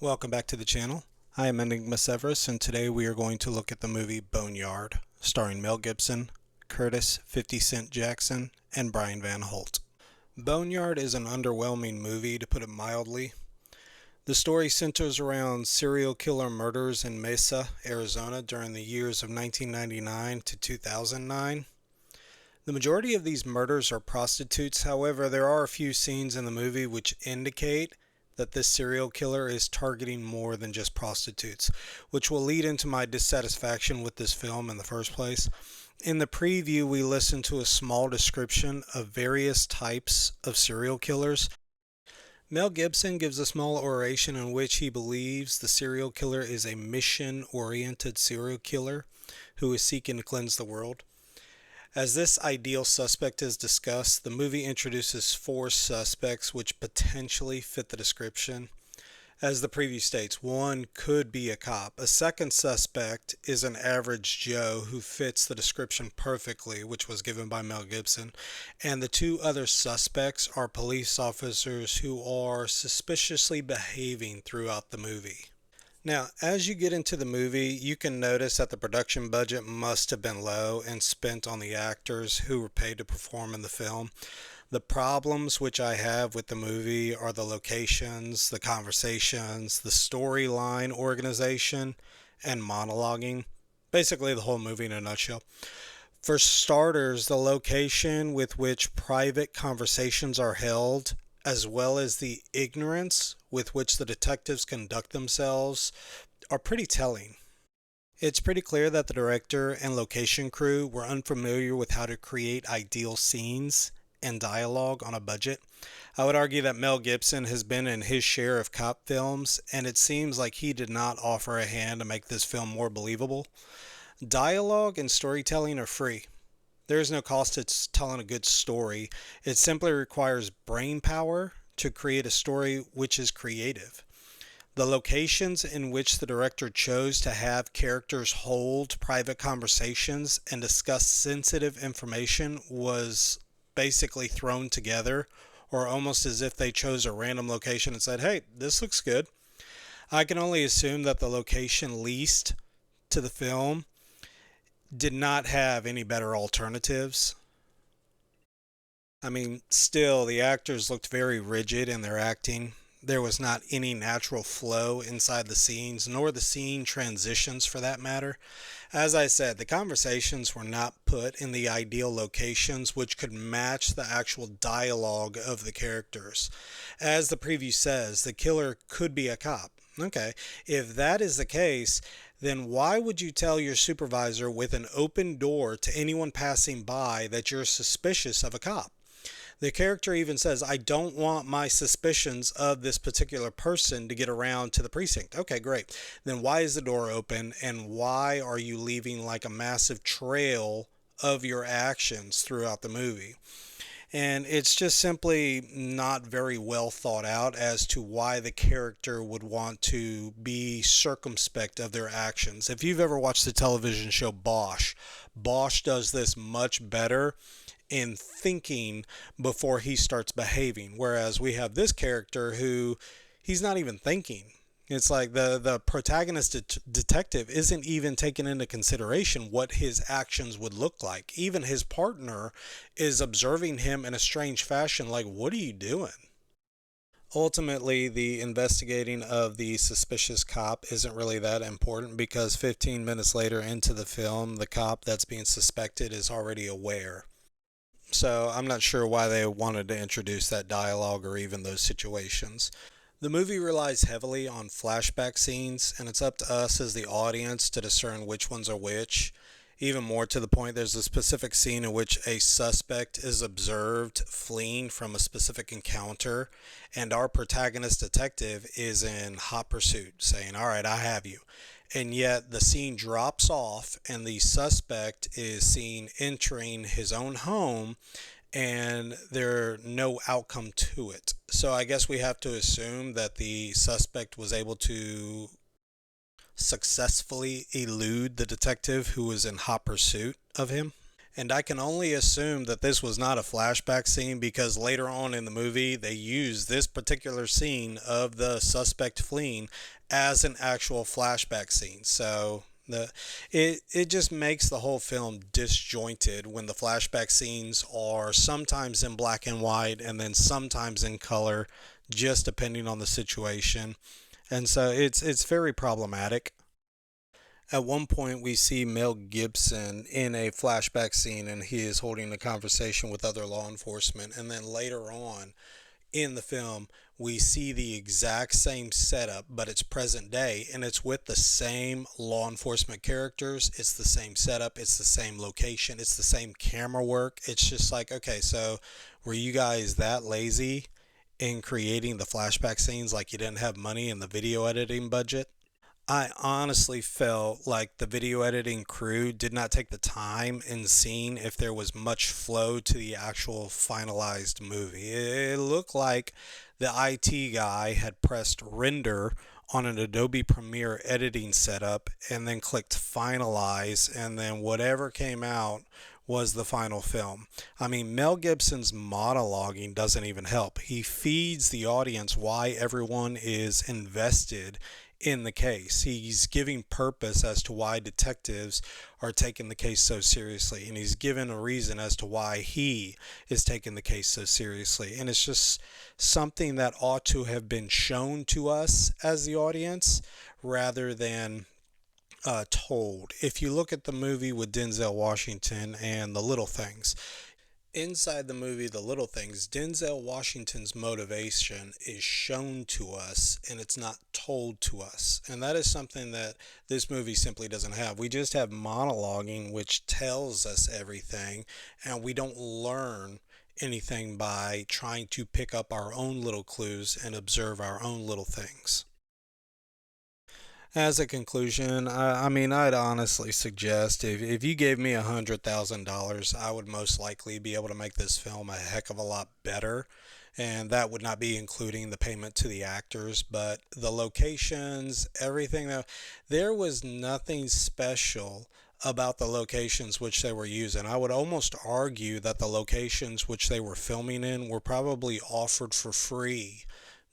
Welcome back to the channel. I am Enigma Severus, and today we are going to look at the movie Boneyard, starring Mel Gibson, Curtis 50 Cent Jackson, and Brian Van Holt. Boneyard is an underwhelming movie, to put it mildly. The story centers around serial killer murders in Mesa, Arizona during the years of 1999 to 2009. The majority of these murders are prostitutes. However, there are a few scenes in the movie which indicate that this serial killer is targeting more than just prostitutes, which will lead into my dissatisfaction with this film in the first place. In the preview, we listened to a small description of various types of serial killers. Mel Gibson gives a small oration in which he believes the serial killer is a mission-oriented serial killer who is seeking to cleanse the world. As this ideal suspect is discussed, the movie introduces 4 suspects which potentially fit the description. As the preview states, one could be a cop. A second suspect is an average Joe who fits the description perfectly, which was given by Mel Gibson. And the 2 other suspects are police officers who are suspiciously behaving throughout the movie. Now, as you get into the movie, you can notice that the production budget must have been low and spent on the actors who were paid to perform in the film. The problems which I have with the movie are the locations, the conversations, the storyline organization, and monologuing. Basically, the whole movie in a nutshell. For starters, the location with which private conversations are held, as well as the ignorance with which the detectives conduct themselves, are pretty telling. It's pretty clear that the director and location crew were unfamiliar with how to create ideal scenes and dialogue on a budget. I would argue that Mel Gibson has been in his share of cop films, and it seems like he did not offer a hand to make this film more believable. Dialogue and storytelling are free. There is no cost to telling a good story. It simply requires brain power to create a story which is creative. The locations in which the director chose to have characters hold private conversations and discuss sensitive information was basically thrown together, or almost as if they chose a random location and said, hey, this looks good. I can only assume that the location leased to the film did not have any better alternatives. I mean, still, the actors looked very rigid in their acting. There was not any natural flow inside the scenes, nor the scene transitions for that matter. As I said, the conversations were not put in the ideal locations which could match the actual dialogue of the characters. As the preview says, the killer could be a cop. Okay, if that is the case, then why would you tell your supervisor with an open door to anyone passing by that you're suspicious of a cop? The character even says, I don't want my suspicions of this particular person to get around to the precinct. Okay, great. Then why is the door open, and why are you leaving like a massive trail of your actions throughout the movie? And it's just simply not very well thought out as to why the character would want to be circumspect of their actions. If you've ever watched the television show Bosch, Bosch does this much better in thinking before he starts behaving. Whereas we have this character who he's not even thinking. It's like the protagonist detective isn't even taking into consideration what his actions would look like. Even his partner is observing him in a strange fashion, like, what are you doing? Ultimately, the investigating of the suspicious cop isn't really that important because 15 minutes later into the film, the cop that's being suspected is already aware. So I'm not sure why they wanted to introduce that dialogue or even those situations. The movie relies heavily on flashback scenes, and it's up to us as the audience to discern which ones are which. Even more to the point, there's a specific scene in which a suspect is observed fleeing from a specific encounter, and our protagonist detective is in hot pursuit, saying, all right, I have you. And yet the scene drops off, and the suspect is seen entering his own home, and there's no outcome to it. So I guess we have to assume that the suspect was able to successfully elude the detective who was in hot pursuit of him. And I can only assume that this was not a flashback scene because later on in the movie they use this particular scene of the suspect fleeing as an actual flashback scene. So it just makes the whole film disjointed when the flashback scenes are sometimes in black and white and then sometimes in color, just depending on the situation. And so it's very problematic. At one point, we see Mel Gibson in a flashback scene and he is holding a conversation with other law enforcement. And then later on in the film, we see the exact same setup, but it's present day and it's with the same law enforcement characters. It's the same setup, it's the same location, it's the same camera work. It's just like, okay, so were you guys that lazy in creating the flashback scenes like you didn't have money in the video editing budget? I honestly felt like the video editing crew did not take the time in seeing if there was much flow to the actual finalized movie. It looked like the IT guy had pressed render on an Adobe Premiere editing setup and then clicked finalize, and then whatever came out was the final film. I mean, Mel Gibson's monologuing doesn't even help. He feeds the audience why everyone is invested in the case. He's giving purpose as to why detectives are taking the case so seriously, and he's given a reason as to why he is taking the case so seriously. And it's just something that ought to have been shown to us as the audience rather than told. If you look at the movie with Denzel Washington and The Little Things, inside the movie The Little Things, Denzel Washington's motivation is shown to us and it's not told to us. And that is something that this movie simply doesn't have. We just have monologuing, which tells us everything, and we don't learn anything by trying to pick up our own little clues and observe our own little things. As a conclusion, I mean, I'd honestly suggest if you gave me $100,000, I would most likely be able to make this film a heck of a lot better. And that would not be including the payment to the actors, but the locations, everything. There was nothing special about the locations which they were using. I would almost argue that the locations which they were filming in were probably offered for free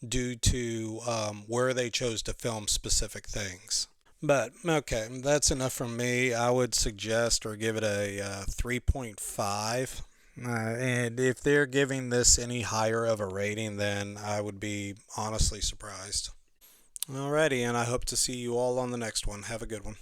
due to where they chose to film specific things. But okay, that's enough from me. I would suggest or give it a 3.5. And if they're giving this any higher of a rating, then I would be honestly surprised. Alrighty, and I hope to see you all on the next one. Have a good one.